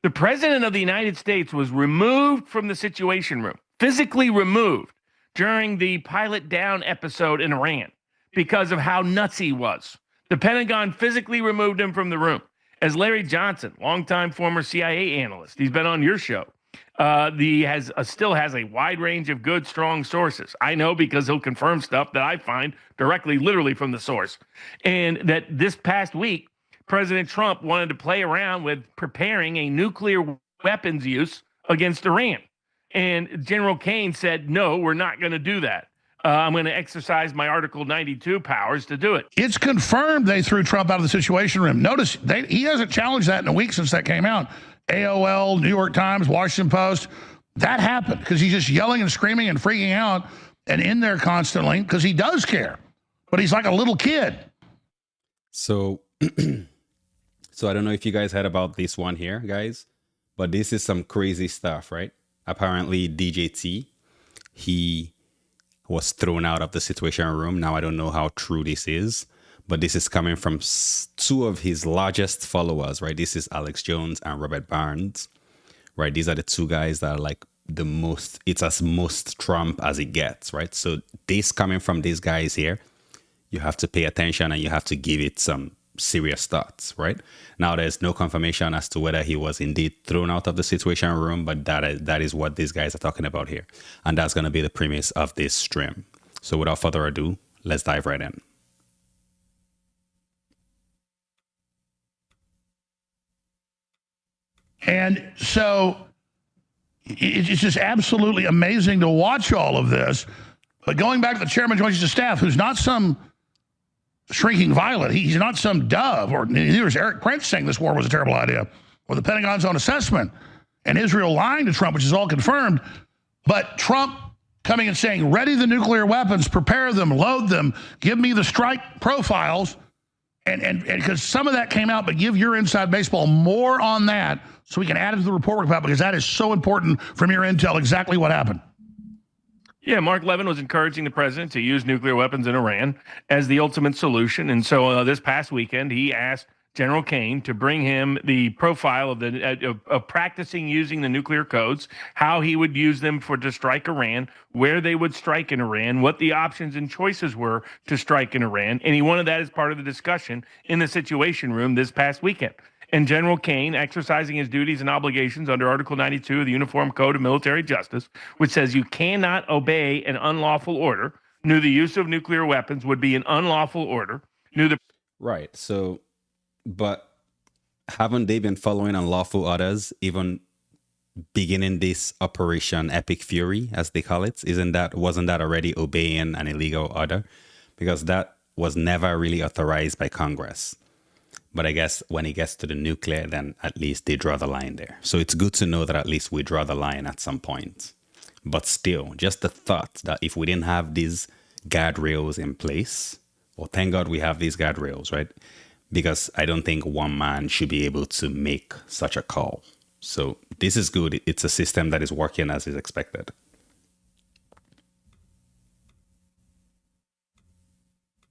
The president of the United States was removed from the Situation Room, physically removed during the pilot down episode in Iran because of how nuts he was. The Pentagon physically removed him from the room. As Larry Johnson, longtime former CIA analyst, he's been on your show. Still has a wide range of good, strong sources. I know because he'll confirm stuff that I find directly, literally from the source. And that this past week, President Trump wanted to play around with preparing a nuclear weapons use against Iran. And General Kane said, no, we're not going to do that. I'm going to exercise my Article 92 powers to do it. It's confirmed they threw Trump out of the Situation Room. Notice he hasn't challenged that in a week since that came out. AOL, New York Times, Washington Post. That happened because he's just yelling and screaming and freaking out and in there constantly because he does care. But he's like a little kid. So, so I don't know if you guys heard about this one here, guys, but this is some crazy stuff, right? Apparently, DJT, he was thrown out of the Situation Room. Now, I don't know how true this is, but this is coming from two of his largest followers, right? This is Alex Jones and Robert Barnes, right? These are the two guys that are like the most, it's as most Trump as it gets, right? So this coming from these guys here, you have to pay attention and you have to give it some serious thoughts, right? Now, there's no confirmation as to whether he was indeed thrown out of the Situation Room, but that is what these guys are talking about here. And that's going to be the premise of this stream. So without further ado, let's dive right in. And so it's just absolutely amazing to watch all of this. But going back to the chairman of the Joint Chiefs of Staff, who's not some shrinking violet, he's not some dove, or neither is Eric Prince saying this war was a terrible idea, or the Pentagon's own assessment, and Israel lying to Trump, which is all confirmed. But Trump coming and saying, ready the nuclear weapons, prepare them, load them, give me the strike profiles, and because some of that came out, but give your inside baseball more on that so we can add it to the report about, because that is so important from your intel, exactly what happened. Yeah, Mark Levin was encouraging the president to use nuclear weapons in Iran as the ultimate solution. And so this past weekend, he asked General Kane to bring him the profile of practicing using the nuclear codes, how he would use them to strike Iran, where they would strike in Iran, what the options and choices were to strike in Iran. And he wanted that as part of the discussion in the Situation Room this past weekend. And General Kane, exercising his duties and obligations under Article 92 of the Uniform Code of Military Justice, which says you cannot obey an unlawful order, knew the use of nuclear weapons would be an unlawful order, Right. So, but haven't they been following unlawful orders, even beginning this Operation Epic Fury, as they call it? Wasn't that already obeying an illegal order? Because that was never really authorized by Congress. But I guess when it gets to the nuclear, then at least they draw the line there. So it's good to know that at least we draw the line at some point. But still, just the thought that if we didn't have these guardrails in place, well, thank God we have these guardrails, right? Because I don't think one man should be able to make such a call. So this is good. It's a system that is working as is expected.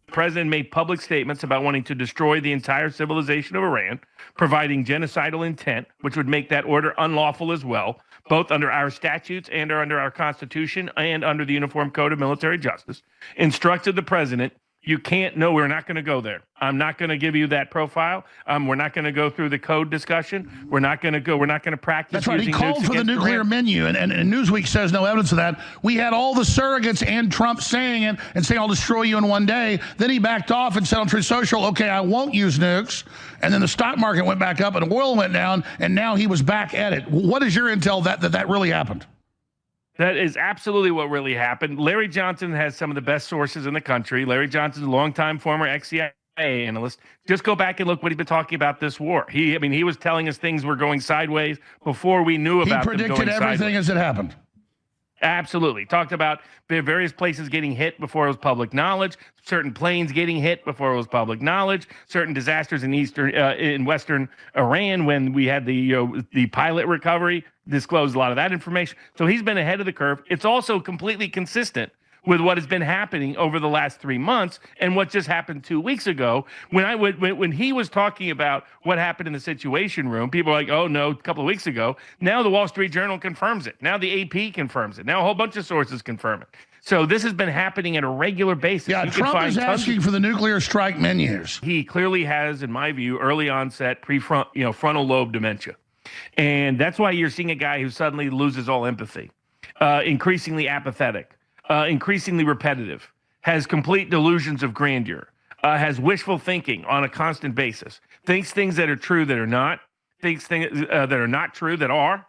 The president made public statements about wanting to destroy the entire civilization of Iran, providing genocidal intent, which would make that order unlawful as well, both under our statutes and under our Constitution and under the Uniform Code of Military Justice, instructed the president, you can't, no, we're not going to go there. I'm not going to give you that profile. We're not going to go through the code discussion. We're not going to practice. That's right. He called for the nuclear menu, and Newsweek says no evidence of that. We had all the surrogates and Trump saying it and saying, I'll destroy you in one day. Then he backed off and said on Truth Social, okay, I won't use nukes. And then the stock market went back up and oil went down, and now he was back at it. What is your intel that really happened? That is absolutely what really happened. Larry Johnson has some of the best sources in the country. Larry Johnson's a longtime former ex-CIA analyst. Just go back and look what he's been talking about this war. He was telling us things were going sideways before we knew about them going sideways. He predicted everything as it happened. Absolutely. Talked about various places getting hit before it was public knowledge, certain planes getting hit before it was public knowledge, certain disasters in western Iran when we had the pilot recovery, disclosed a lot of that information. So he's been ahead of the curve. It's also completely consistent with what has been happening over the last 3 months and what just happened 2 weeks ago. When he was talking about what happened in the Situation Room, people are like, oh no, a couple of weeks ago. Now the Wall Street Journal confirms it. Now the AP confirms it. Now a whole bunch of sources confirm it. So this has been happening at a regular basis. Yeah, Trump is asking for the nuclear strike menus. He clearly has, in my view, early onset frontal lobe dementia. And that's why you're seeing a guy who suddenly loses all empathy, increasingly apathetic, increasingly repetitive, has complete delusions of grandeur, has wishful thinking on a constant basis, thinks things that are true that are not, thinks things that are not true that are,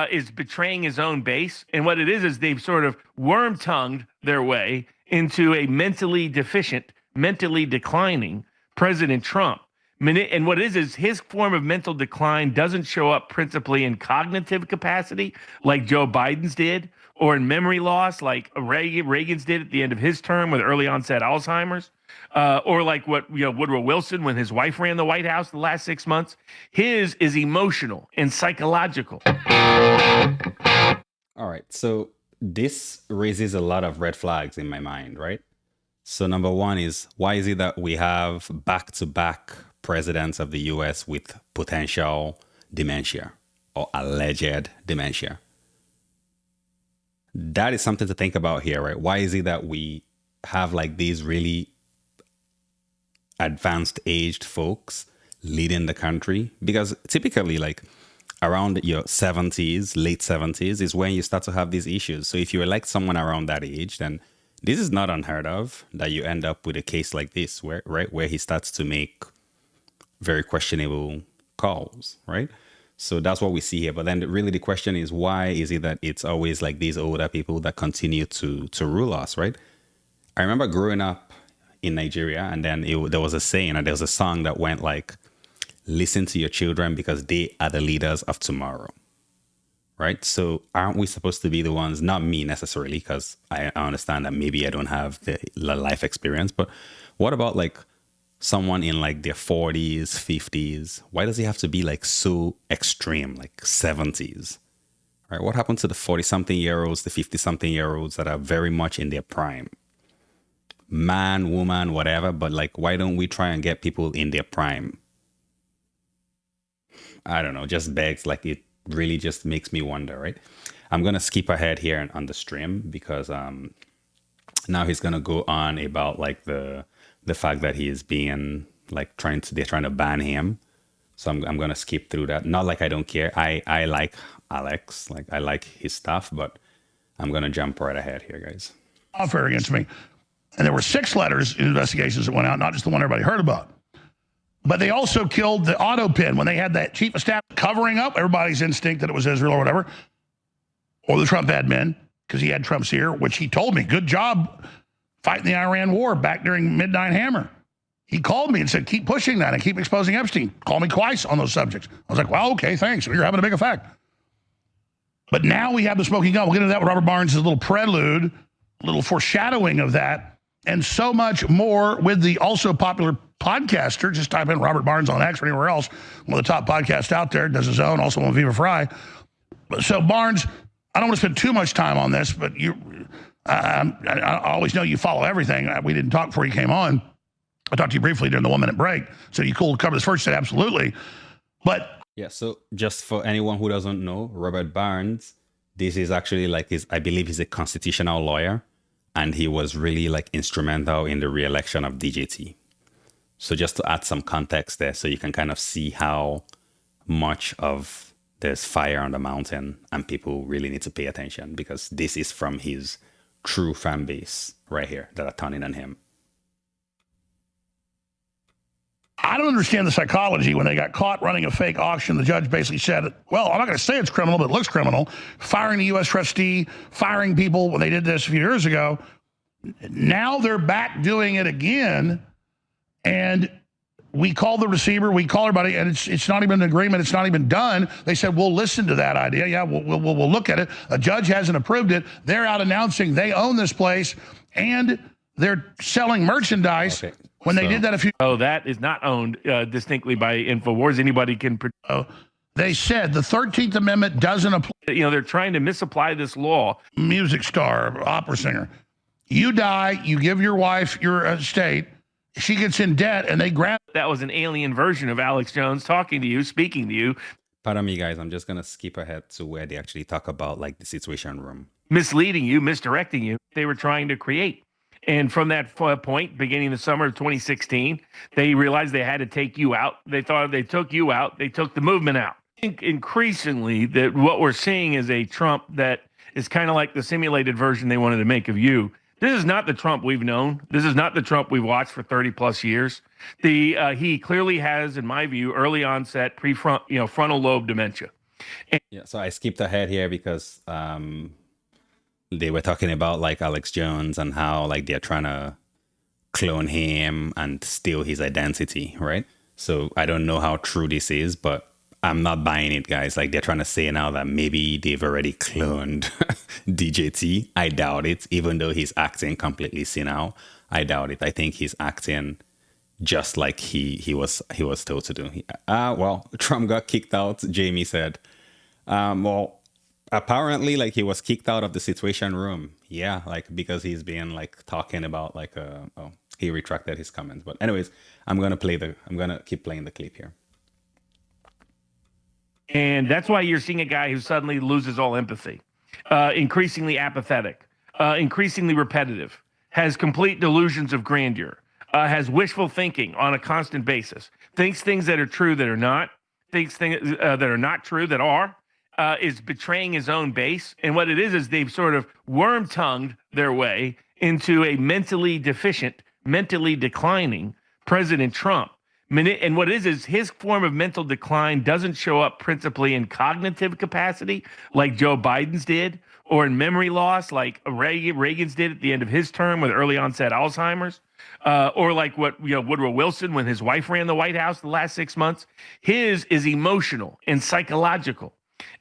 is betraying his own base. And what it is they've sort of worm-tongued their way into a mentally deficient, mentally declining President Trump. And what it is his form of mental decline doesn't show up principally in cognitive capacity like Joe Biden's did, or in memory loss like Reagan's did at the end of his term with early onset Alzheimer's, or like what Woodrow Wilson when his wife ran the White House the last 6 months. His is emotional and psychological. All right, so this raises a lot of red flags in my mind, right? So number one is, why is it that we have back-to-back presidents of the US with potential dementia or alleged dementia? That is something to think about here, right? Why is it that we have like these really advanced aged folks leading the country? Because typically like around your 70s, late 70s is when you start to have these issues. So if you elect someone around that age, then this is not unheard of that you end up with a case like this where he starts to make very questionable calls, right? So that's what we see here. But then really the question is, why is it that it's always like these older people that continue to rule us, right? I remember growing up in Nigeria, and then there was a saying, and there was a song that went like, listen to your children because they are the leaders of tomorrow, right? So aren't we supposed to be the ones, not me necessarily, because I understand that maybe I don't have the life experience, but what about like someone in like their 40s, 50s? Why does he have to be like so extreme, like 70s? Right? What happened to the 40-something-year-olds, the 50-something-year-olds that are very much in their prime? Man, woman, whatever, but like, why don't we try and get people in their prime? I don't know, just begs, like it really just makes me wonder, right? I'm going to skip ahead here on the stream because now he's going to go on about like the fact that he is being like they're trying to ban him. So I'm going to skip through that. Not like I don't care. I like Alex, like I like his stuff, but I'm going to jump right ahead here, guys. Unfair against me. And there were 6 letters in investigations that went out, not just the one everybody heard about. But they also killed the auto pin when they had that chief of staff covering up everybody's instinct that it was Israel or whatever, or the Trump admin, because he had Trump's ear, which he told me, good job fighting the Iran war back during Midnight Hammer. He called me and said, keep pushing that and keep exposing Epstein. Call me twice on those subjects. I was like, well, okay, thanks. You're having a big effect. But now we have the smoking gun. We'll get into that with Robert Barnes' little prelude, a little foreshadowing of that, and so much more with the also popular podcaster. Just type in Robert Barnes on X or anywhere else. One of the top podcasts out there, does his own, also on Viva Fry. So Barnes, I don't want to spend too much time on this, but I always know you follow everything. We didn't talk before you came on. I talked to you briefly during the 1 minute break. So you cool to cover this first? You said absolutely. But yeah, so just for anyone who doesn't know, Robert Barnes, this is actually like I believe he's a constitutional lawyer, and he was really like instrumental in the re-election of DJT. So just to add some context there, so you can kind of see how much of there's fire on the mountain and people really need to pay attention, because this is from his true fan base right here that are turning on him. I don't understand the psychology. When they got caught running a fake auction, the judge basically said, well, I'm not going to say it's criminal, but it looks criminal. Firing the U.S. trustee, firing people when they did this a few years ago. Now they're back doing it again. And we call the receiver, we call everybody, and it's not even an agreement. It's not even done. They said, we'll listen to that idea. Yeah, we'll look at it. A judge hasn't approved it. They're out announcing they own this place, and they're selling merchandise. Okay. When they did that a few... Oh, that is not owned distinctly by InfoWars. Anybody can... They said the 13th Amendment doesn't apply. They're trying to misapply this law. Music star, opera singer. You die, you give your wife your estate, she gets in debt, and they grab. That was an alien version of Alex Jones talking to you, speaking to you. Pardon me, guys. I'm just gonna skip ahead to where they actually talk about like the Situation Room. Misleading you, misdirecting you. They were trying to create. And from that point, beginning the summer of 2016, they realized they had to take you out. They thought if they took you out, they took the movement out. I think increasingly that what we're seeing is a Trump that is kind of like the simulated version they wanted to make of you. This is not the Trump we've known. This is not the Trump we've watched for 30 plus years. He clearly has, in my view, early onset frontal lobe dementia. Yeah, so I skipped ahead here because they were talking about like Alex Jones and how like they're trying to clone him and steal his identity, right? So I don't know how true this is, but I'm not buying it, guys. Like they're trying to say now that maybe they've already cloned DJT. I doubt it, even though he's acting completely senile. I doubt it. I think he's acting just like he was told to do. Well, Trump got kicked out, Jamie said. Well, apparently like he was kicked out of the Situation Room. Yeah, like because he's been like talking about like he retracted his comments. But anyways, I'm gonna keep playing the clip here. And that's why you're seeing a guy who suddenly loses all empathy, increasingly apathetic, increasingly repetitive, has complete delusions of grandeur, has wishful thinking on a constant basis, thinks things that are true that are not, thinks things that are not true that are, is betraying his own base. And what it is they've sort of worm-tongued their way into a mentally deficient, mentally declining President Trump. And what it is his form of mental decline doesn't show up principally in cognitive capacity like Joe Biden's did, or in memory loss like Reagan's did at the end of his term with early onset Alzheimer's, or like what Woodrow Wilson when his wife ran the White House the last 6 months. His is emotional and psychological.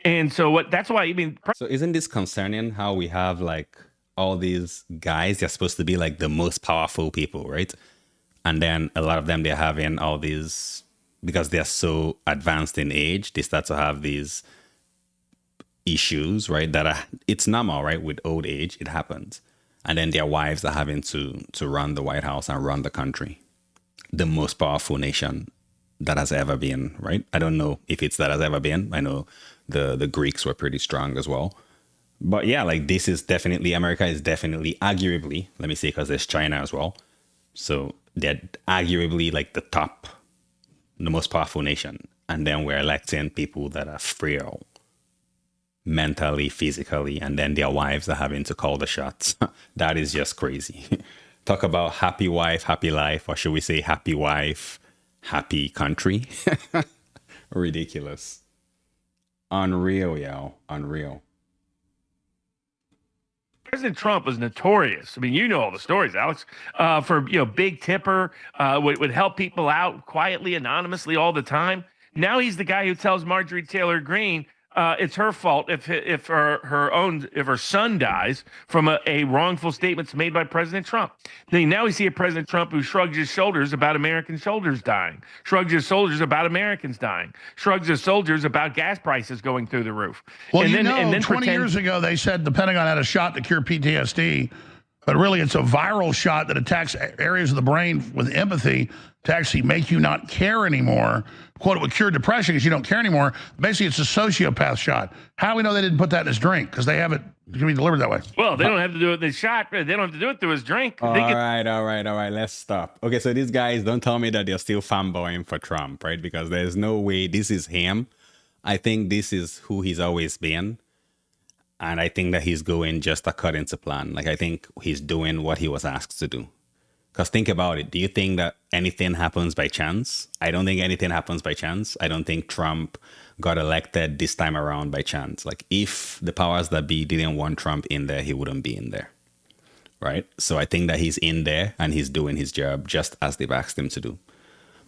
And so that's why, I mean. So isn't this concerning how we have like all these guys, they're supposed to be like the most powerful people, right? And then a lot of them, they're having all these, because they're so advanced in age, they start to have these issues, right? It's normal, right? With old age, it happens. And then their wives are having to run the White House and run the country. The most powerful nation that has ever been, right? I don't know if it's that has ever been. I know the Greeks were pretty strong as well. But yeah, like this is definitely, America is definitely, arguably, let me say, because there's China as well. So they're arguably like the most powerful nation. And then we're electing people that are frail, mentally, physically, and then their wives are having to call the shots. That is just crazy. Talk about happy wife, happy life, or should we say happy wife, happy country? Ridiculous. Unreal, yo. Unreal. President Trump was notorious. I mean, you know all the stories, Alex, for big tipper, would help people out quietly, anonymously all the time. Now he's the guy who tells Marjorie Taylor Greene it's her fault if her son dies from a wrongful statements made by President Trump. Then now we see a President Trump who shrugs his shoulders about American soldiers dying, shrugs his shoulders about Americans dying, shrugs his shoulders about gas prices going through the roof. Well, and then 20 years ago they said the Pentagon had a shot to cure PTSD, but really it's a viral shot that attacks areas of the brain with empathy to actually make you not care anymore. Quote, it would cure depression because you don't care anymore. Basically, it's a sociopath shot. How do we know they didn't put that in his drink? Because they have it can be delivered that way. Well, they don't have to do it. The shot, they don't have to do it through his drink. All right. Let's stop. Okay, so these guys, don't tell me that they're still fanboying for Trump, right? Because there's no way this is him. I think this is who he's always been. And I think that he's going just according to plan. Like, I think he's doing what he was asked to do. Because think about it. Do you think that anything happens by chance? I don't think anything happens by chance. I don't think Trump got elected this time around by chance. Like, if the powers that be didn't want Trump in there, he wouldn't be in there. Right? So I think that he's in there and he's doing his job just as they've asked him to do.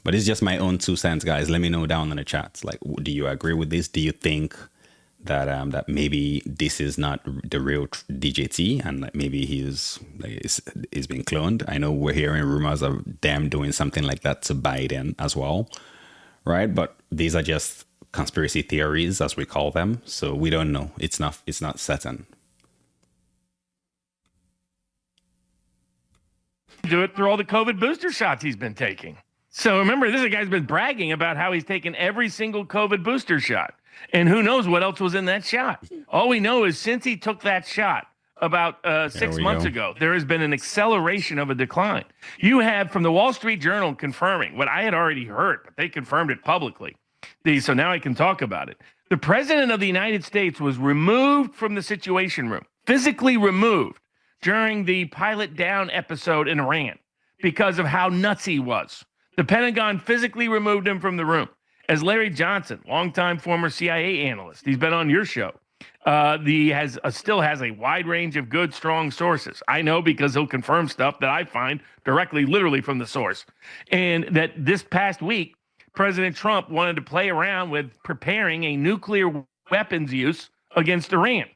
But it's just my own 2 cents, guys. Let me know down in the chats. Like, do you agree with this? Do you think that maybe this is not the real DJT and that maybe he's been cloned? I know we're hearing rumors of them doing something like that to Biden as well, right? But these are just conspiracy theories, as we call them. So we don't know. It's not certain. do it through all the COVID booster shots he's been taking. So remember, this guy's been bragging about how he's taken every single COVID booster shot. And who knows what else was in that shot. All we know is since he took that shot about 6 months ago, there has been an acceleration of a decline. You have from the Wall Street Journal confirming what I had already heard, but they confirmed it publicly. So now I can talk about it. The president of the United States was removed from the Situation Room, physically removed during the Pilot Down episode in Iran because of how nuts he was. The Pentagon physically removed him from the room. As Larry Johnson, longtime former CIA analyst, he's been on your show. He still has a wide range of good, strong sources. I know because he'll confirm stuff that I find directly, literally from the source. And that this past week, President Trump wanted to play around with preparing a nuclear weapons use against Iran.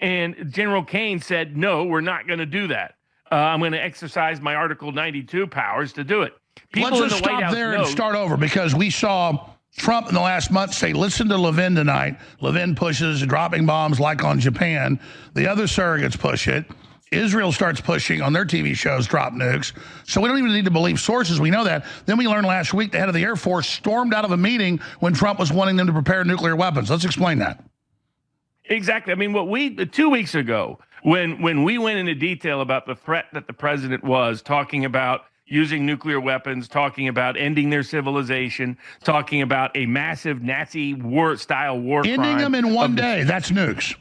And General Kane said, no, we're not going to do that. I'm going to exercise my Article 92 powers to do it. Let's just stop there and start over, because we saw Trump in the last month say, listen to Levin tonight. Levin pushes dropping bombs like on Japan. The other surrogates push it. Israel starts pushing on their TV shows, drop nukes. So we don't even need to believe sources. We know that. Then we learned last week the head of the Air Force stormed out of a meeting when Trump was wanting them to prepare nuclear weapons. Let's explain that. Exactly. I mean, 2 weeks ago, when we went into detail about the threat that the president was talking about using nuclear weapons, talking about ending their civilization, talking about a massive Nazi style war crime. Ending them in one day. That's nukes.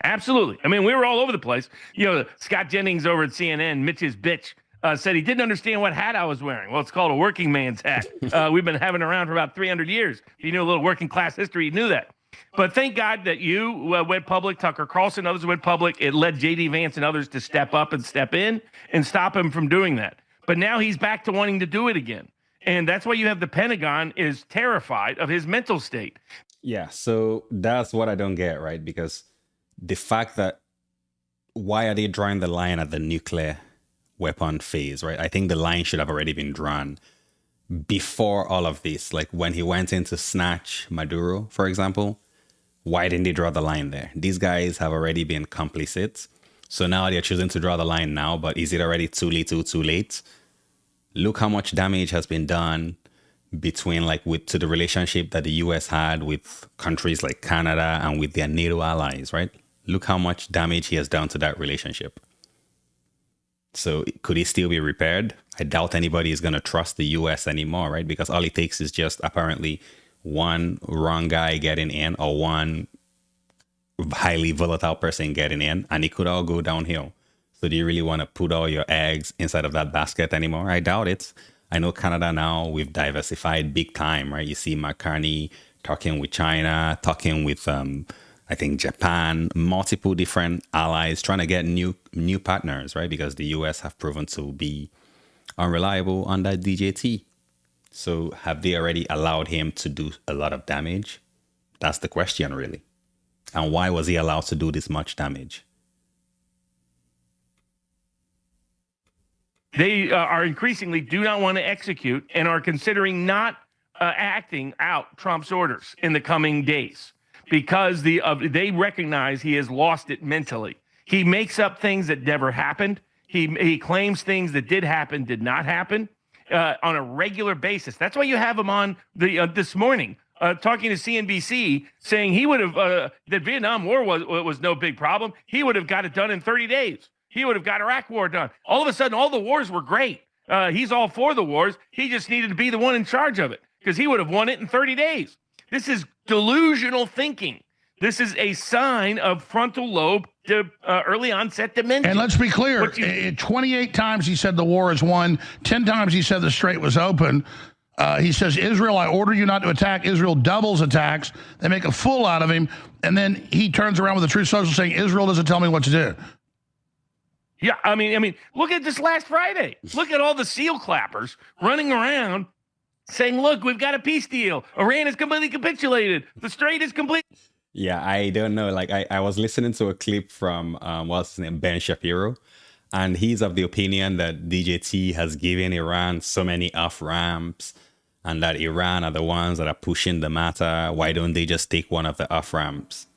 Absolutely. I mean, we were all over the place. You know, Scott Jennings over at CNN, Mitch's bitch, said he didn't understand what hat I was wearing. Well, it's called a working man's hat. We've been having it around for about 300 years. If you knew a little working class history, you knew that. But thank God that you went public, Tucker Carlson, others went public. It led J.D. Vance and others to step up and step in and stop him from doing that. But now he's back to wanting to do it again. And that's why you have the Pentagon is terrified of his mental state. Yeah, so that's what I don't get, right? Because the fact that why are they drawing the line at the nuclear weapon phase, right? I think the line should have already been drawn before all of this. Like when he went in to snatch Maduro, for example, why didn't they draw the line there? These guys have already been complicit. So now they're choosing to draw the line now, but is it already too little, too late? Look how much damage has been done between to the relationship that the US had with countries like Canada and with their NATO allies, right? Look how much damage he has done to that relationship. So could it still be repaired? I doubt anybody is going to trust the US anymore, right? Because all it takes is just apparently one wrong guy getting in or one highly volatile person getting in, and it could all go downhill. So do you really want to put all your eggs inside of that basket anymore? I doubt it. I know Canada now, we've diversified big time, right? You see McCartney talking with China, talking with, I think, Japan, multiple different allies, trying to get new partners, right? Because the US have proven to be unreliable under DJT. So have they already allowed him to do a lot of damage? That's the question, really. And why was he allowed to do this much damage? They are increasingly do not want to execute and are considering not acting out Trump's orders in the coming days because they recognize he has lost it mentally. He makes up things that never happened. He claims things that did happen, did not happen on a regular basis. That's why you have him on this morning talking to CNBC, saying he would have that Vietnam War was no big problem. He would have got it done in 30 days. He would have got Iraq War done. All of a sudden, all the wars were great. He's all for the wars. He just needed to be the one in charge of it because he would have won it in 30 days. This is delusional thinking. This is a sign of frontal lobe early onset dementia. And let's be clear, 28 times he said the war is won. 10 times he said the strait was open. He says, Israel, I order you not to attack. Israel doubles attacks. They make a fool out of him. And then he turns around with the Truth Social saying, Israel doesn't tell me what to do. Yeah, I mean, look at this last Friday. Look at all the seal clappers running around saying, look, we've got a peace deal. Iran is completely capitulated. The strait is complete. Yeah, I don't know. Like I was listening to a clip from what's his name, Ben Shapiro, and he's of the opinion that DJT has given Iran so many off-ramps and that Iran are the ones that are pushing the matter. Why don't they just take one of the off-ramps?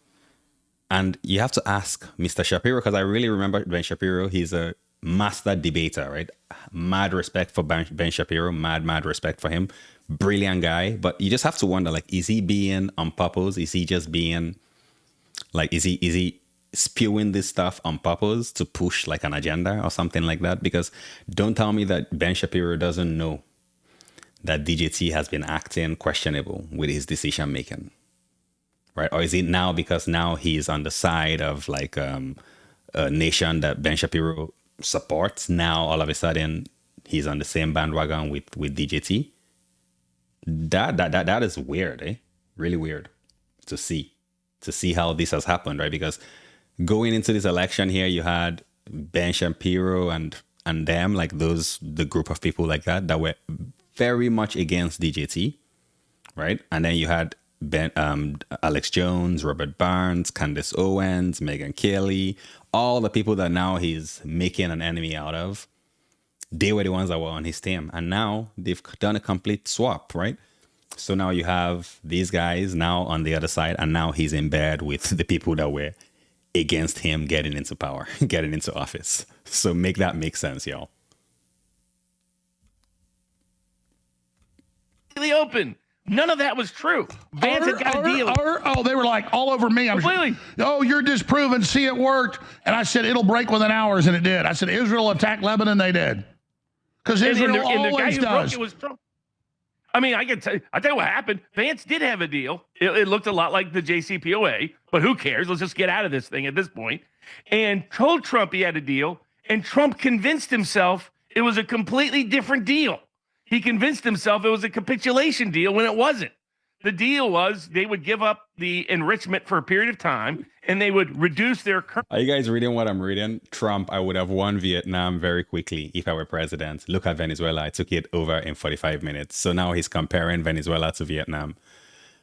And you have to ask Mr. Shapiro, because I really remember Ben Shapiro. He's a master debater, right? Mad respect for Ben Shapiro, mad respect for him. Brilliant guy, but you just have to wonder, like, is he being on purpose? Is he just being like, is he spewing this stuff on purpose to push like an agenda or something like that? Because don't tell me that Ben Shapiro doesn't know that DJT has been acting questionable with his decision making, right? Or is it now because now he's on the side of like a nation that Ben Shapiro supports? Now all of a sudden he's on the same bandwagon with DJT. That is weird, eh? Really weird to see how this has happened, right? Because going into this election here, you had Ben Shapiro and them, like the group of people like that were very much against DJT, right? And then you had Alex Jones, Robert Barnes, Candace Owens, Megyn Kelly, all the people that now he's making an enemy out of. They were the ones that were on his team. And now they've done a complete swap, right? So now you have these guys now on the other side, and now he's in bed with the people that were against him getting into power, getting into office. So make that make sense, y'all. Open. None of that was true. Vance had got a deal. They were like all over me. Completely. You're disproven. See, it worked. And I said, it'll break within hours, and it did. I said, Israel attacked Lebanon. They did. Because Israel always does. It was Trump. I mean, I tell you what happened. Vance did have a deal. It looked a lot like the JCPOA, but who cares? Let's just get out of this thing at this point. And told Trump he had a deal, and Trump convinced himself it was a completely different deal. He convinced himself it was a capitulation deal when it wasn't. The deal was they would give up the enrichment for a period of time, and they would reduce their current. Are you guys reading what I'm reading? Trump, I would have won Vietnam very quickly if I were president. Look at Venezuela. I took it over in 45 minutes. So now he's comparing Venezuela to Vietnam.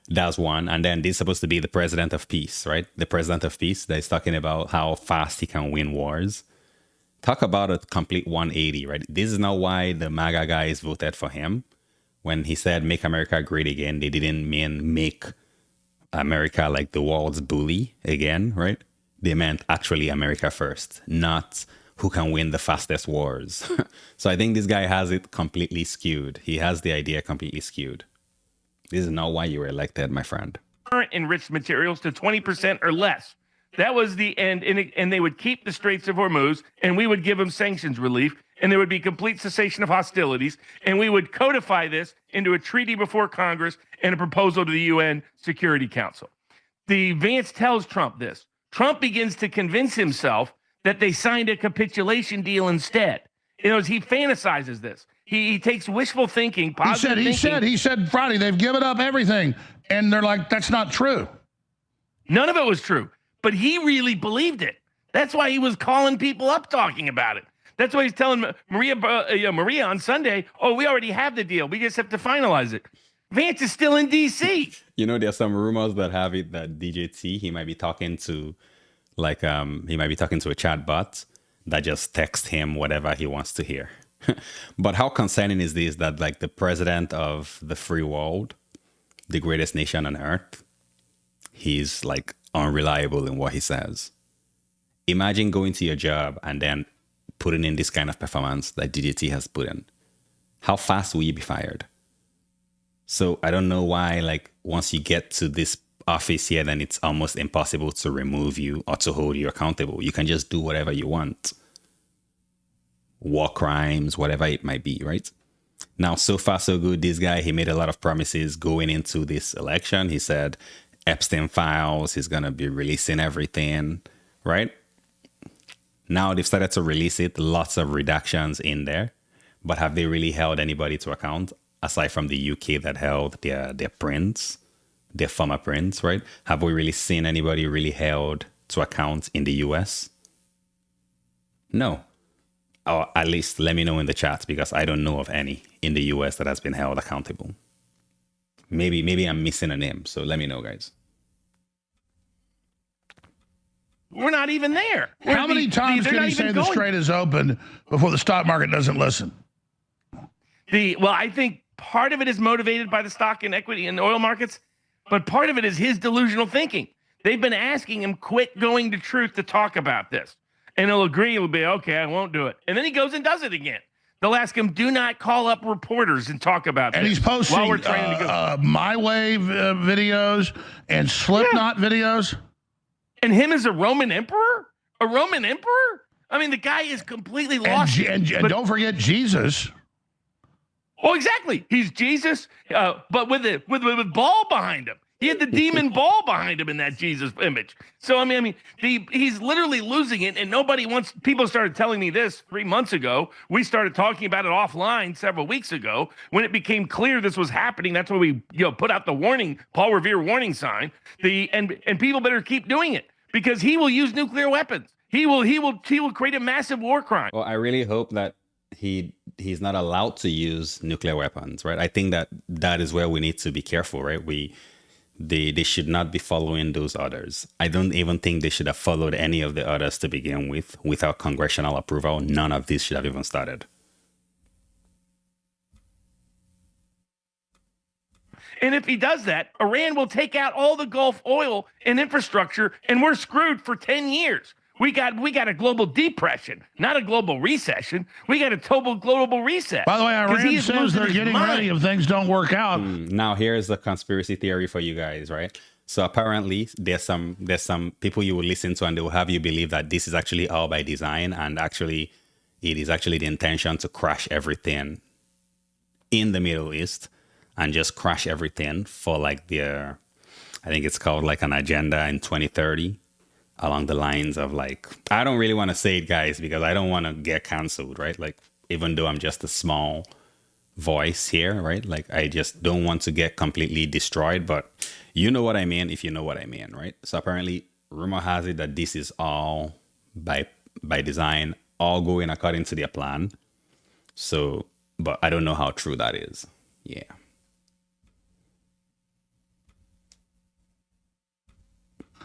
That's one. And then this is supposed to be the president of peace, right? The president of peace that is talking about how fast he can win wars. Talk about a complete 180, right? This is not why the MAGA guys voted for him. When he said, make America great again, they didn't mean make America like the world's bully again, right? They meant actually America first, not who can win the fastest wars. So I think this guy has it completely skewed. He has the idea completely skewed. This is not why you were elected, my friend. Current enriched materials to 20% or less. That was the end, and they would keep the Straits of Hormuz, and we would give them sanctions relief, and there would be complete cessation of hostilities, and we would codify this into a treaty before Congress and a proposal to the UN Security Council. The Vance tells Trump this. Trump begins to convince himself that they signed a capitulation deal instead. You know, he fantasizes this. He takes wishful thinking, positive thinking. He said Friday, they've given up everything, and they're like, that's not true. None of it was true. But he really believed it. That's why he was calling people up talking about it. That's why he's telling Maria on Sunday, we already have the deal. We just have to finalize it. Vance is still in D.C. You know, there's some rumors that have it that DJT, he might be talking to a chat bot that just texts him whatever he wants to hear. But how concerning is this that like the president of the free world, the greatest nation on earth, he's like unreliable in what he says. Imagine going to your job and then putting in this kind of performance that DJT has put in. How fast will you be fired? So I don't know why, like, once you get to this office here, then it's almost impossible to remove you or to hold you accountable. You can just do whatever you want. War crimes, whatever it might be, right? Now, so far, so good. This guy, he made a lot of promises going into this election. He said Epstein files, he's going to be releasing everything, right? Now they've started to release it, lots of redactions in there. But have they really held anybody to account? Aside from the UK that held their prince, their former prince, right? Have we really seen anybody really held to account in the US? No. Or at least let me know in the chat, because I don't know of any in the US that has been held accountable. Maybe I'm missing a name, so let me know, guys. We're not even there. How many times can he say the Strait is open before the stock market doesn't listen? Well, I think part of it is motivated by the stock and equity and oil markets, but part of it is his delusional thinking. They've been asking him, quit going to truth to talk about this. and he'll agree. He'll be okay. I won't do it, and then he goes and does it again. They'll ask him, "Do not call up reporters and talk about." And this he's posting while we're trying to go. My Way videos and Slipknot videos. And him as a Roman emperor, a Roman emperor. I mean, the guy is completely lost. And don't forget Jesus. Oh, exactly. He's Jesus, but with ball behind him. He had the demon ball behind him in that Jesus image. So I mean, he's literally losing it, and nobody wants. People started telling me this 3 months ago. We started talking about it offline several weeks ago when it became clear this was happening. That's why we put out the warning, Paul Revere warning sign. And people better keep doing it because he will use nuclear weapons. He will create a massive war crime. Well, I really hope that he's not allowed to use nuclear weapons, right? I think that is where we need to be careful, right? They should not be following those orders. I don't even think they should have followed any of the orders to begin with. Without congressional approval, none of this should have even started. And if he does that, Iran will take out all the Gulf oil and infrastructure, and we're screwed for 10 years. We got a global depression, not a global recession. We got a total global reset. By the way, Iran says they're getting ready if things don't work out. Now, here's the conspiracy theory for you guys, right? So apparently, there's some people you will listen to, and they will have you believe that this is actually all by design, and actually, it is actually the intention to crash everything in the Middle East and just crash everything for like I think it's called like an agenda in 2030. Along the lines of like, I don't really want to say it, guys, because I don't want to get canceled, right? Like, even though I'm just a small voice here, right? Like, I just don't want to get completely destroyed, but you know what I mean if you know what I mean, right? So apparently, rumor has it that this is all by design, all going according to their plan. So, but I don't know how true that is. Yeah.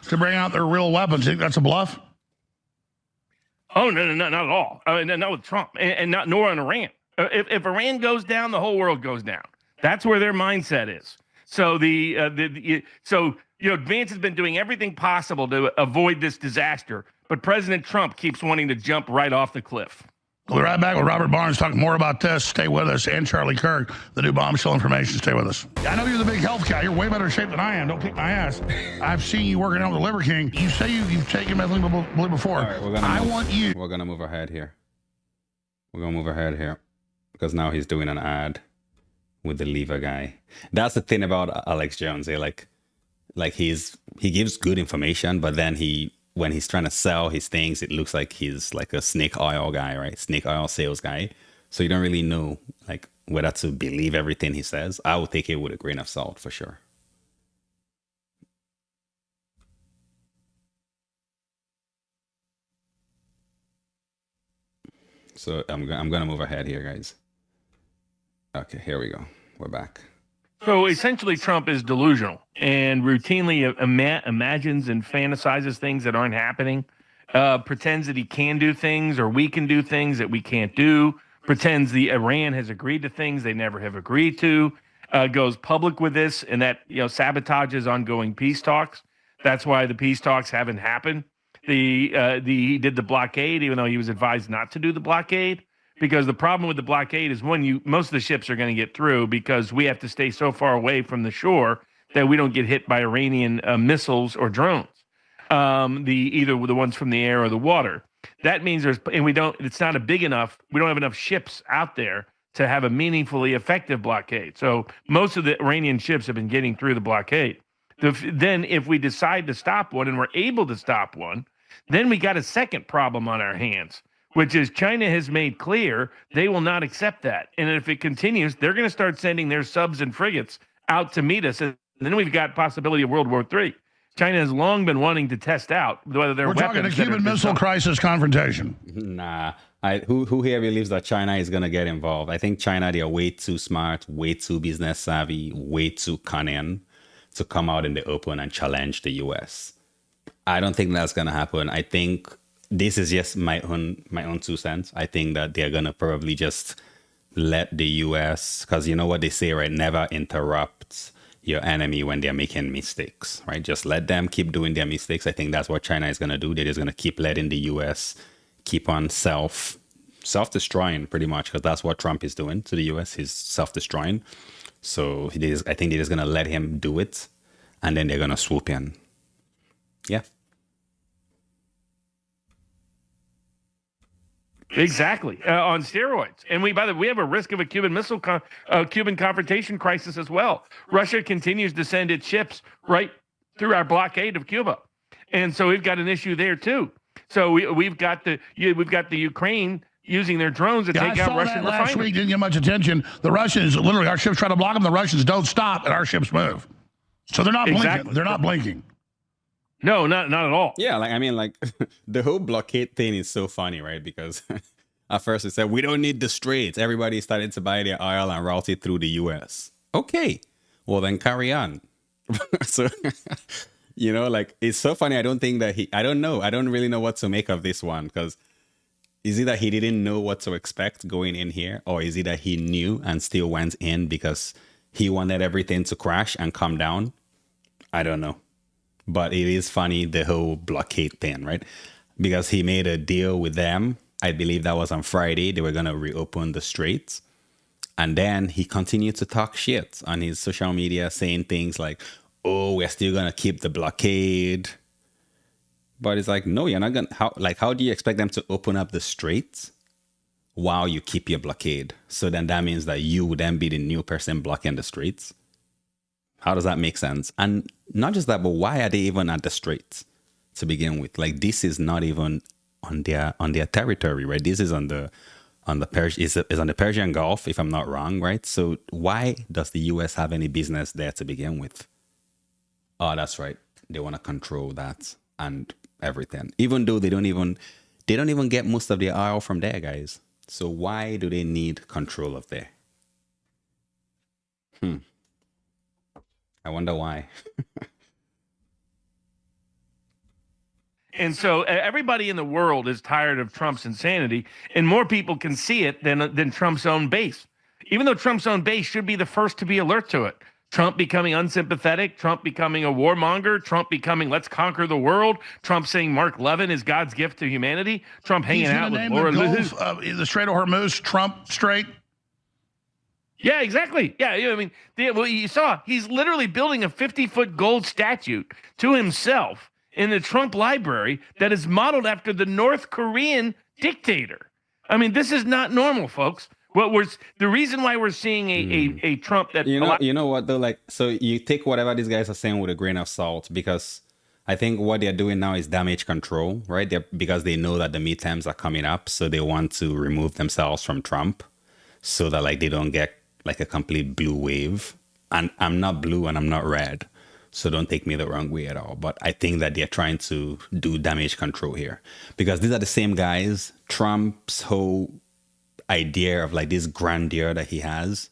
To bring out their real weapons. Think that's a bluff? Oh, no, not at all. I mean, not with Trump, and not nor on Iran. If Iran goes down, the whole world goes down. That's where their mindset is. So Vance has been doing everything possible to avoid this disaster, but President Trump keeps wanting to jump right off the cliff. We'll be right back with Robert Barnes talking more about this. Stay with us. And Charlie Kirk, the new bombshell information. Stay with us. I know you're the big health guy. You're way better shape than I am. Don't kick my ass. I've seen you working out with the Liver King. You say you've taken methylene before. All right, we're going to move ahead here. We're going to move ahead here because now he's doing an ad with the liver guy. That's the thing about Alex Jones. Like he gives good information, but then when he's trying to sell his things, it looks like he's like a snake oil guy, right? Snake oil sales guy. So you don't really know like whether to believe everything he says. I would take it with a grain of salt for sure. So I'm going to move ahead here, guys. Okay, here we go. We're back. So essentially, Trump is delusional and routinely imagines and fantasizes things that aren't happening, pretends that he can do things or we can do things that we can't do, pretends the Iran has agreed to things they never have agreed to, goes public with this, and that sabotages ongoing peace talks. That's why the peace talks haven't happened. He did the blockade, even though he was advised not to do the blockade. Because the problem with the blockade is most of the ships are going to get through because we have to stay so far away from the shore that we don't get hit by Iranian missiles or drones, either the ones from the air or the water. That means it's not we don't have enough ships out there to have a meaningfully effective blockade. So most of the Iranian ships have been getting through the blockade. Then if we decide to stop one and we're able to stop one, then we got a second problem on our hands, which is China has made clear they will not accept that. And if it continues, they're going to start sending their subs and frigates out to meet us. And then we've got possibility of World War III. China has long been wanting to test out whether their weapons... We're talking a Cuban Missile Crisis confrontation. Nah. Who here believes that China is going to get involved? I think China, they are way too smart, way too business savvy, way too cunning to come out in the open and challenge the U.S. I don't think that's going to happen. I think... This is just my own 2 cents. I think that they're going to probably just let the U.S., because you know what they say, right? Never interrupt your enemy when they're making mistakes, right? Just let them keep doing their mistakes. I think that's what China is going to do. They're just going to keep letting the U.S. keep on self-destroying pretty much, because that's what Trump is doing to the US. He's self-destroying. So I think they're just gonna let him do it, and then they're gonna swoop in. Yeah. Exactly, on steroids. And by the way, we have a risk of a Cuban Cuban confrontation crisis as well. Russia continues to send its ships right through our blockade of Cuba, and so we've got an issue there too. So we've got the Ukraine using their drones to take out Russian last refineries. week, didn't get much attention. The Russians, literally, our ships try to block them. The Russians don't stop, and our ships move. So they're not blinking. They're not blinking. No, not at all. Yeah, like I mean, like the whole blockade thing is so funny, right? Because at first it said we don't need the straits. Everybody started to buy their oil and route it through the US. Okay, well then carry on. So you know, like it's so funny. I don't think that I don't know. I don't really know what to make of this one, because is it that he didn't know what to expect going in here, or is it that he knew and still went in because he wanted everything to crash and come down? I don't know. But it is funny, the whole blockade thing, right? Because he made a deal with them. I believe that was on Friday. They were going to reopen the straits. And then he continued to talk shit on his social media, saying things like, oh, we're still going to keep the blockade. But it's like, no, you're not going to. How do you expect them to open up the straits while you keep your blockade? So then that means that you would then be the new person blocking the straits. How does that make sense? And not just that, but why are they even at the straits to begin with? Like, this is not even on their territory, right? This is on the Persian Gulf, if I'm not wrong, right? So why does the US have any business there to begin with? Oh, that's right. They want to control that and everything, even though they don't even get most of their oil from there, guys. So why do they need control of there? I wonder why. And so everybody in the world is tired of Trump's insanity, and more people can see it than Trump's own base. Even though Trump's own base should be the first to be alert to it. Trump becoming unsympathetic, Trump becoming a warmonger, Trump becoming let's conquer the world, Trump saying Mark Levin is God's gift to humanity, Trump hanging out with Laura Luz. The Strait of Hormuz, Trump Strait. Yeah, exactly. Yeah, I mean, you saw he's literally building a 50-foot gold statue to himself in the Trump library that is modeled after the North Korean dictator. I mean, this is not normal, folks. The reason why we're seeing a Trump that you know what though, like, so you take whatever these guys are saying with a grain of salt, because I think what they're doing now is damage control, right? Because they know that the midterms are coming up, so they want to remove themselves from Trump so that like they don't get like a complete blue wave. And I'm not blue and I'm not red, so don't take me the wrong way at all. But I think that they're trying to do damage control here, because these are the same guys. Trump's whole idea of like this grandeur that he has,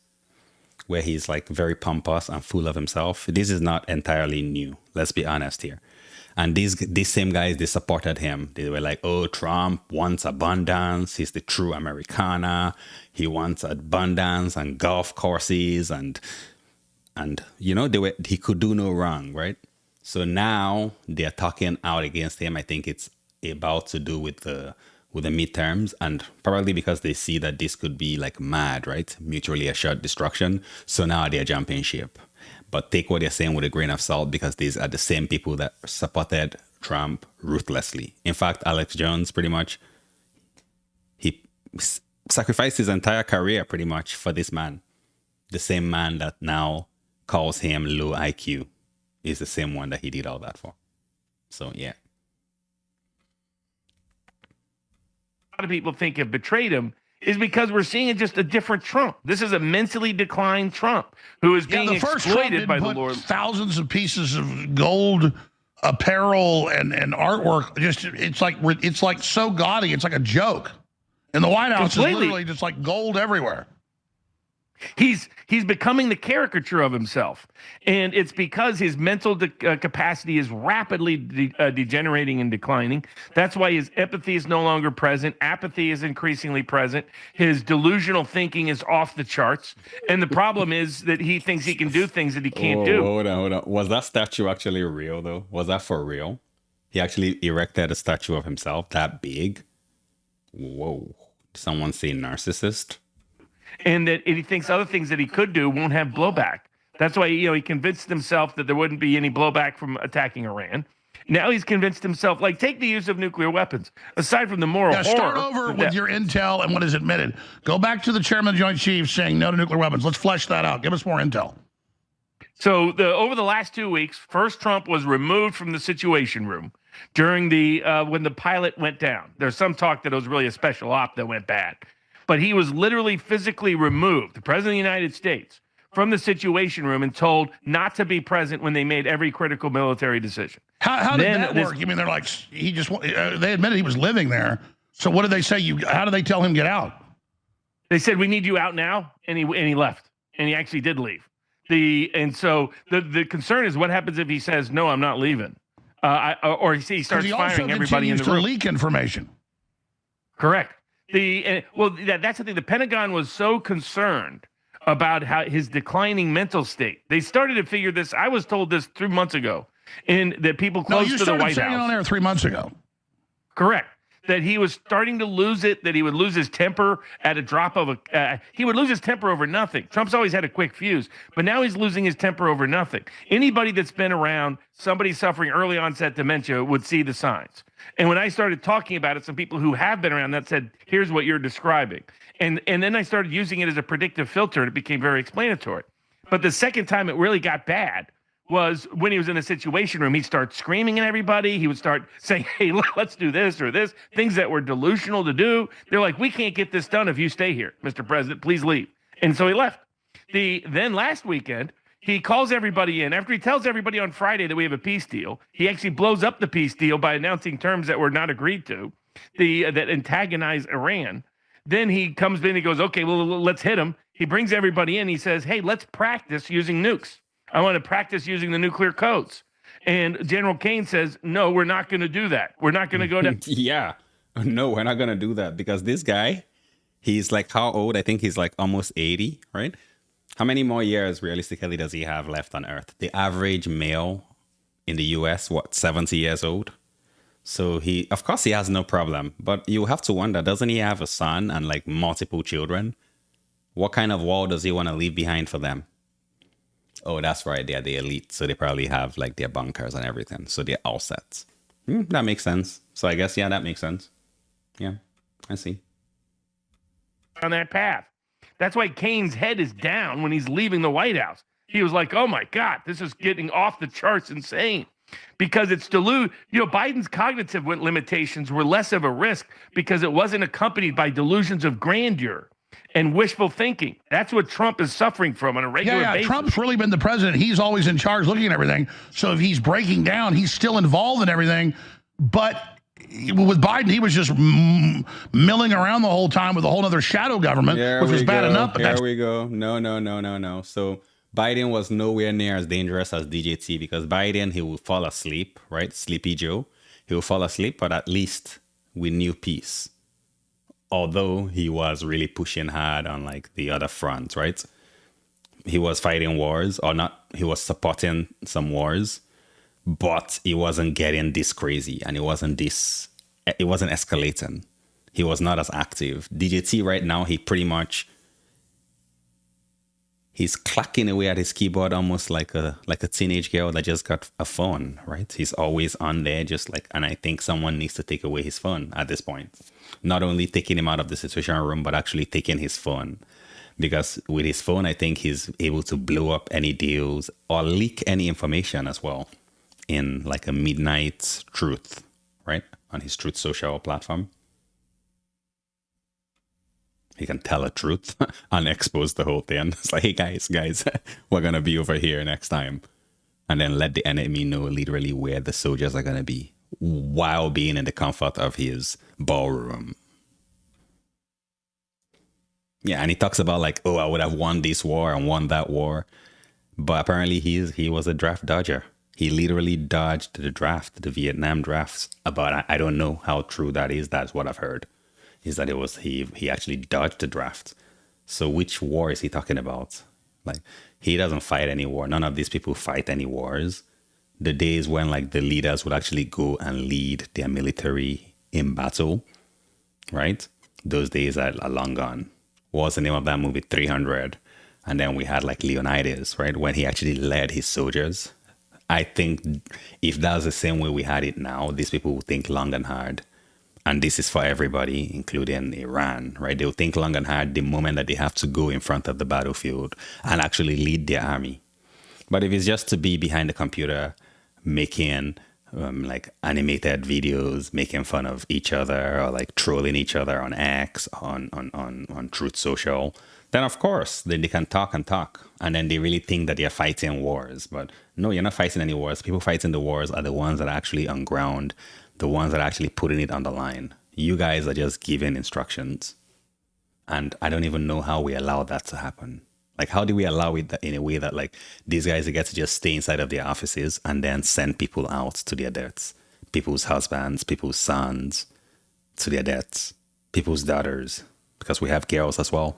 where he's like very pompous and full of himself, this is not entirely new. Let's be honest here. And these same guys, they supported him. They were like, oh, Trump wants abundance. He's the true Americana. He wants abundance and golf courses and you know, he could do no wrong, right? So now they're talking out against him. I think it's about to do with the midterms, and probably because they see that this could be like mad, right? Mutually assured destruction. So now they're jumping ship. But take what they're saying with a grain of salt, because these are the same people that supported Trump ruthlessly. In fact, Alex Jones, pretty much, he sacrificed his entire career pretty much for this man. The same man that now calls him low IQ is the same one that he did all that for. So, yeah. A lot of people think have betrayed him is because we're seeing just a different Trump. This is a mentally declined Trump who is being exploited by the Lord. Thousands of pieces of gold apparel and artwork. Just it's like so gaudy. It's like a joke. And the White House is literally just like gold everywhere. He's becoming the caricature of himself, and it's because his mental capacity is rapidly degenerating and declining. That's why his empathy is no longer present. Apathy is increasingly present. His delusional thinking is off the charts, and the problem is that he thinks he can do things that he can't do. Hold on. Was that statue actually real, though? Was that for real? He actually erected a statue of himself that big? Whoa. Someone say narcissist? And that he thinks other things that he could do won't have blowback. That's why he convinced himself that there wouldn't be any blowback from attacking Iran. Now he's convinced himself, like, take the use of nuclear weapons. Aside from the moral horror. Start over with your intel and what is admitted. Go back to the chairman of the Joint Chiefs saying no to nuclear weapons. Let's flesh that out. Give us more intel. So over the last 2 weeks, first Trump was removed from the Situation Room during the when the pilot went down. There's some talk that it was really a special op that went bad, but he was literally physically removed, the president of the United States, from the Situation Room and told not to be present when they made every critical military decision. How did that work? You mean they're like they admitted he was living there. So what did they say? How did they tell him get out? They said we need you out now, and he left, and he actually did leave. So the concern is what happens if he says no, I'm not leaving, or he starts firing everybody in the room. To leak information. Correct. That's the thing. The Pentagon was so concerned about how his declining mental state. They started to figure this. I was told this 3 months ago, and that people close to the White House. You started saying it on air 3 months ago. Correct. That he was starting to lose it, that he would lose his temper at a drop of he would lose his temper over nothing. Trump's always had a quick fuse, but now he's losing his temper over nothing. Anybody that's been around somebody suffering early onset dementia would see the signs. And when I started talking about it, some people who have been around that said, here's what you're describing. And then I started using it as a predictive filter, and it became very explanatory. But the second time it really got bad was when he was in the Situation Room. He'd start screaming at everybody. He would start saying, hey, let's do this or this, things that were delusional to do. They're like, we can't get this done if you stay here, Mr. President, please leave. And so he left. Then last weekend, he calls everybody in. After he tells everybody on Friday that we have a peace deal, he actually blows up the peace deal by announcing terms that were not agreed to, that antagonize Iran. Then he comes in and he goes, okay, well, let's hit him. He brings everybody in. He says, hey, let's practice using nukes. I want to practice using the nuclear codes. And General Kane says, no, we're not going to do that. We're not going to go to... Yeah. No, we're not going to do that because this guy, he's like how old? I think he's like almost 80, right? How many more years realistically does he have left on Earth? The average male in the US, 70 years old? So of course he has no problem, but you have to wonder, doesn't he have a son and like multiple children? What kind of wall does he want to leave behind for them? Oh, that's right. They're the elite. So they probably have like their bunkers and everything. So they're all set. That makes sense. So I guess, yeah, that makes sense. Yeah, I see. On that path. That's why Kane's head is down when he's leaving the White House. He was like, oh my God, this is getting off the charts insane. Because it's Biden's cognitive limitations were less of a risk because it wasn't accompanied by delusions of grandeur and wishful thinking. That's what Trump is suffering from on a regular basis. Trump's really been the president. He's always in charge looking at everything. So if he's breaking down, he's still involved in everything. But with Biden, he was just milling around the whole time with a whole other shadow government, which was bad enough. But Here we go. No. So Biden was nowhere near as dangerous as DJT because Biden, he will fall asleep, right? Sleepy Joe. He will fall asleep, but at least we knew peace. Although he was really pushing hard on like the other front, right? He was fighting wars or not. He was supporting some wars, but he wasn't getting this crazy and it wasn't escalating. He was not as active. DJT right now, he's clacking away at his keyboard almost like a teenage girl that just got a phone, right? He's always on there and I think someone needs to take away his phone at this point. Not only taking him out of the Situation Room, but actually taking his phone. Because with his phone, I think he's able to blow up any deals or leak any information as well in like a midnight truth, right? On his Truth Social platform. He can tell a truth and expose the whole thing. It's like, hey, guys, we're going to be over here next time. And then let the enemy know literally where the soldiers are going to be while being in the comfort of his ballroom. Yeah, and he talks about like, oh, I would have won this war and won that war. But apparently he was a draft dodger. He literally dodged the draft, the Vietnam drafts. But I don't know how true that is. That's what I've heard. Is that he actually dodged the draft. So which war is he talking about? Like, he doesn't fight any war. None of these people fight any wars. The days when like the leaders would actually go and lead their military in battle, right? Those days are long gone. What was the name of that movie? 300. And then we had like Leonidas, right? When he actually led his soldiers. I think if that's the same way we had it now, these people will think long and hard. And this is for everybody, including Iran, right? They'll think long and hard the moment that they have to go in front of the battlefield and actually lead their army. But if it's just to be behind the computer, making like animated videos, making fun of each other, or like trolling each other on X, on Truth Social, then of course, then they can talk and talk. And then they really think that they're fighting wars. But no, you're not fighting any wars. People fighting the wars are the ones that are actually on ground, the ones that are actually putting it on the line. You guys are just giving instructions. And I don't even know how we allow that to happen. Like, how do we allow it in a way that, like, these guys get to just stay inside of their offices and then send people out to their deaths? People's husbands, people's sons to their deaths, people's daughters, because we have girls as well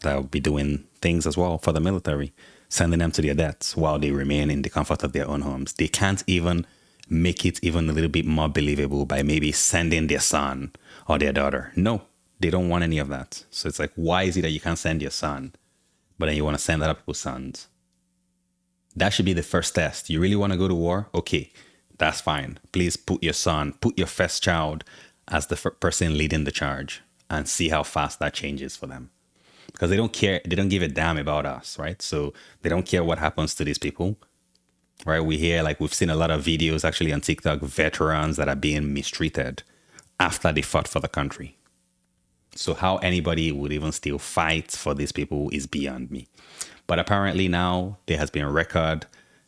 that will be doing things as well for the military, sending them to their deaths while they remain in the comfort of their own homes. They can't even make it even a little bit more believable by maybe sending their son or their daughter. No, they don't want any of that. So it's like, why is it that you can't send your son, but then you want to send other people's sons? That should be the first test. You really want to go to war? Okay, that's fine. Please put your son, put your first child as the person leading the charge and see how fast that changes for them. Because they don't care, they don't give a damn about us, right? So they don't care what happens to these people, right? We hear, like, we've seen a lot of videos actually on TikTok, veterans that are being mistreated after they fought for the country. So how anybody would even still fight for these people is beyond me. But apparently now there has been record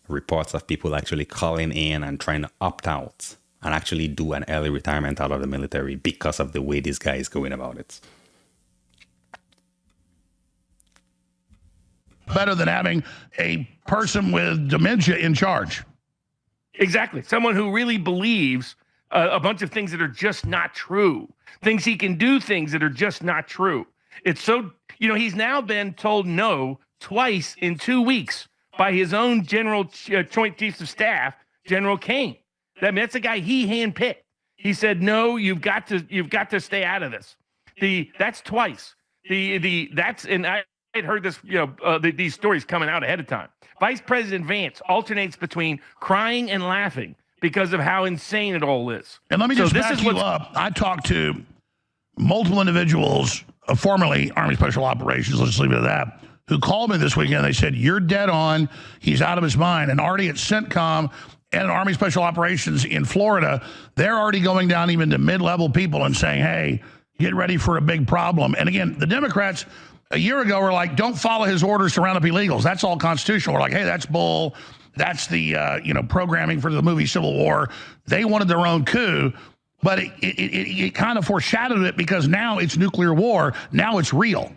reports of people actually calling in and trying to opt out and actually do an early retirement out of the military because of the way this guy is going about it. Better than having a person with dementia in charge. Exactly. Someone who really believes a bunch of things that are just not true. Thinks he can do things that are just not true. It's so, he's now been told no twice in 2 weeks by his own Joint Chiefs of Staff, General Kane. That's a guy he handpicked. He said, no, you've got to stay out of this. That's twice. And I had heard this, these stories coming out ahead of time. Vice President Vance alternates between crying and laughing because of how insane it all is. And let me just back you up. I talked to multiple individuals, formerly Army Special Operations, let's leave it at that, who called me this weekend. They said, you're dead on. He's out of his mind. And already at CENTCOM and Army Special Operations in Florida, they're already going down even to mid-level people and saying, hey, get ready for a big problem. And again, the Democrats a year ago were like, don't follow his orders to round up illegals. That's all constitutional. We're like, hey, that's bull. That's the, programming for the movie Civil War. They wanted their own coup, but it kind of foreshadowed it because now it's nuclear war. Now it's real.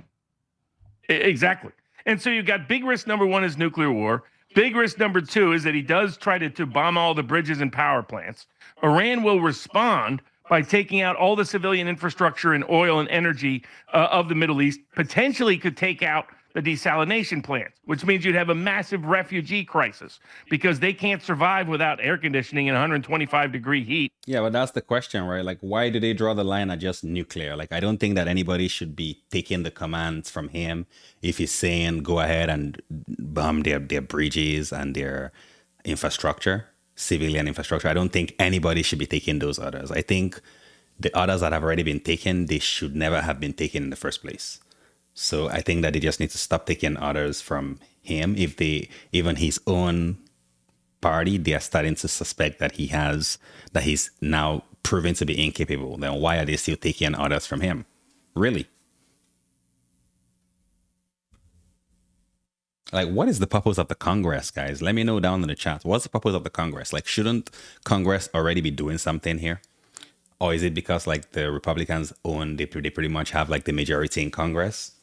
Exactly. And so you've got big risk number one is nuclear war. Big risk number two is that he does try to bomb all the bridges and power plants. Iran will respond by taking out all the civilian infrastructure and oil and energy of the Middle East, potentially could take out the desalination plants, which means you'd have a massive refugee crisis because they can't survive without air conditioning in 125-degree heat. Yeah, but that's the question, right? Like, why do they draw the line at just nuclear? Like, I don't think that anybody should be taking the commands from him if he's saying go ahead and bomb their bridges and their infrastructure, civilian infrastructure. I don't think anybody should be taking those orders. I think the orders that have already been taken, they should never have been taken in the first place. So I think that they just need to stop taking orders from him. If even his own party, they are starting to suspect that he's now proven to be incapable, then why are they still taking orders from him? Really? Like, what is the purpose of the Congress, guys? Let me know down in the chat. What's the purpose of the Congress? Like, shouldn't Congress already be doing something here? Or is it because, like, the Republicans they pretty much have, like, the majority in Congress?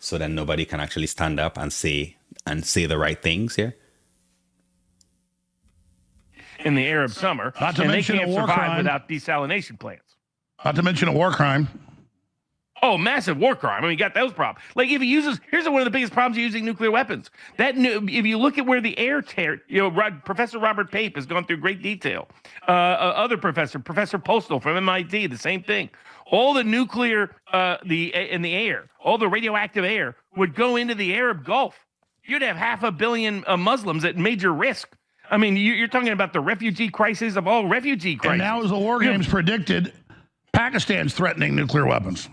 So then nobody can actually stand up and say the right things here? In the Arab summer, Not to and they mention can't a war survive crime. without desalination plants. Not to mention a war crime. Oh, massive war crime. I mean, you got those problems. Like if he uses, here's one of the biggest problems of using nuclear weapons. If you look at where the air tear, Professor Robert Pape has gone through great detail. Other Professor Postal from MIT, the same thing. All the nuclear, in the air, all the radioactive air would go into the Arab Gulf. You'd have 500 million Muslims at major risk. I mean, you're talking about the refugee crisis of all refugee crises. And now, as the war games predicted, Pakistan's threatening nuclear weapons.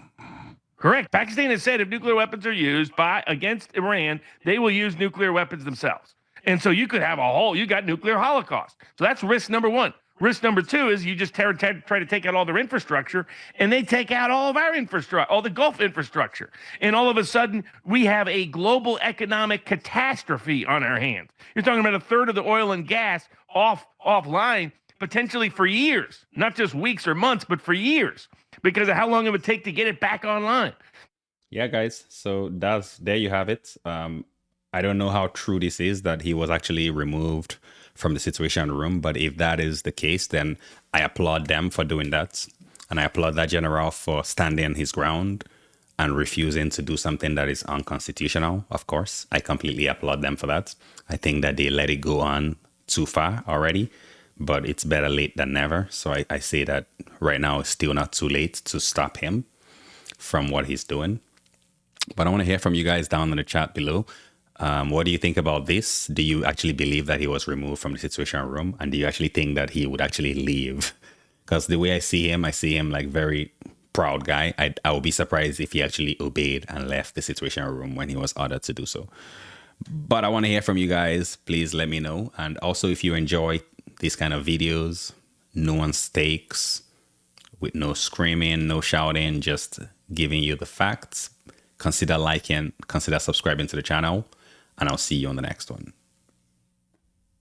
Correct. Pakistan has said if nuclear weapons are used against Iran, they will use nuclear weapons themselves. And so you could have you got nuclear holocaust. So that's risk number one. Risk number two is you just try to take out all their infrastructure, and they take out all of our infrastructure, all the Gulf infrastructure. And all of a sudden, we have a global economic catastrophe on our hands. You're talking about a third of the oil and gas offline, potentially for years, not just weeks or months, but for years, because of how long it would take to get it back online. Yeah, guys. So there you have it. I don't know how true this is that he was actually removed from the Situation Room, but if that is the case, then I applaud them for doing that. And I applaud that general for standing his ground and refusing to do something that is unconstitutional, of course. I completely applaud them for that. I think that they let it go on too far already, but it's better late than never. So I say that right now it's still not too late to stop him from what he's doing. But I want to hear from you guys down in the chat below. What do you think about this? Do you actually believe that he was removed from the Situation Room? And do you actually think that he would actually leave? Because the way I see him like very proud guy. I would be surprised if he actually obeyed and left the Situation Room when he was ordered to do so. But I want to hear from you guys. Please let me know. And also, if you enjoy these kind of videos, nuanced takes with no screaming, no shouting, just giving you the facts, consider liking, consider subscribing to the channel, and I'll see you on the next one.